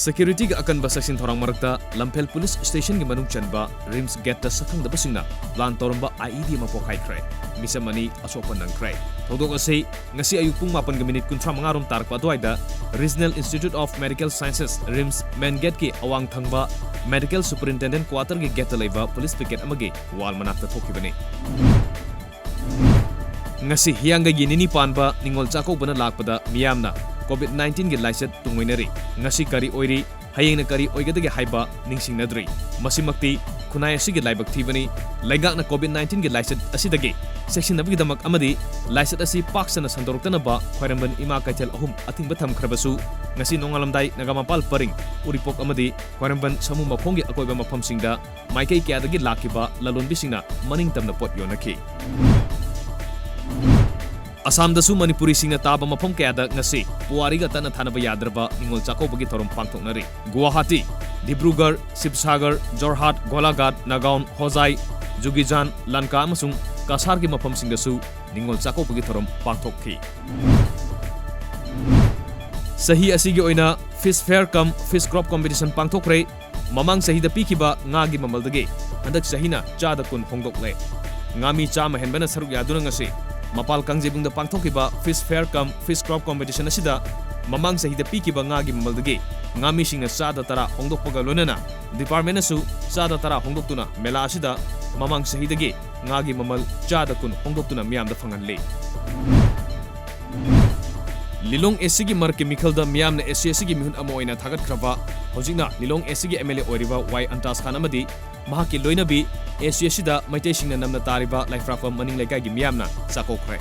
Security ga akan basasin thorang marakta Lampel Police Station gi manung chanba Rims Gate ta sathang da basingna plan toramba IED ma pokai khre misamani asopan nang khre thodok ase ngasi ayuk pung 8:35 rom tarpa doida Regional Institute of Medical Sciences Rims Main Gate ki awang thangba Medical Superintendent Quarter gi gate leba police picket amagi wal manakta thokibani ngasi hianga gi nini panba ningol chako bana lakpada miyamna COVID-19 gi laiset tungwinari ngasi kari oiri hayengna kari oigadagi haiba ningsingnadri masimakti khunai asigi laibak thibani laigakna COVID-19 gi laiset asidagi section nabigi damak amadi laiset asi paksana sandoroktana ba khairamban ima kaitel ahum atingba thamkhrabasu ngasi nongalamdai nagamapal paring uripok amadi khairamban samu makhongi akoiba mafamsingda maikai kyadagi lakiba lalonbisingna maning tamna pot yonaki Assam dasu Manipuri singna taba mafam kayada ngasi puwari ga tana thanaba yadraba ningol chakobagi thorom pangthoknari Guwahati, Dibrugarh, Sibsagar, Jorhat, Golaghat, Nagaon, Hozai, Jugijan, Lanka amasung Kasar gi mafam singdasu ningol chakobagi thorom pangthokki Sahi asigi oina Fish Fair cum Fish Crop Competition pangthokre mamang sahida pikiba ngagi mamaldagi handak sahina chada kun hongdokle ngami chama henbana saruk yaduna ngasi Mapal Kangjebungda pangthokiba Fish Fair cum Fish Crop Competition asida mamang sahida pikiba ngagi mamaldagi ngami singna sada tara hongdokpaga lonana department asu sada tara hongdoktuna mela asida mamang sahidagi ngagi mamal chada kun hongdoktuna miyamda phanganle Lilong SC marke mikhalda miyamna SC gi mihun amo oina thagat khraba hojina Lilong SC MLA oiriba Y Antas Khan amadi mahaki loinabi SC da maitai singna namna tariba laifrafam maning lekai gi miyamna sakokre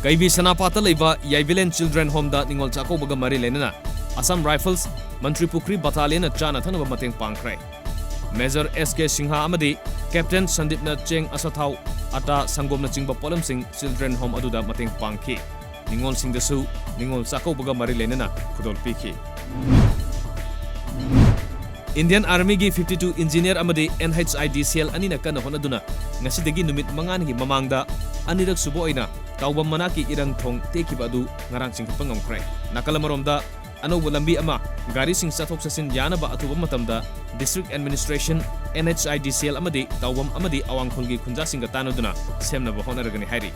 Kaibi Sanapata leiba Yaibilen Children Home da ningol chakobaga mari lenana Assam Rifles Mantri Pukri Battalion chana thanaba mateng pangkre Major SK Singha amadi Captain Sandipna Cheng Asathau ata sangomna chingba polam sing Children Home aduda mateng pangki ningol singdasu ningol chakobaga mari lenana khudol piki Indian Army gi 52 engineer amadi NHIDCL anina kana honaduna ngasidagi numit mangan gi mamangda anirak subo oina tawbam manaki irang thong tekiba adu ngarang singkhapa ngamkrai nakalamaromda anobu lambi ama gari sing sathok sasin yanaba atuba matamda District Administration NHIDCL amadi tawbam amadi awangkhulgi khunja singa tanuduna semnaba honaragani hairi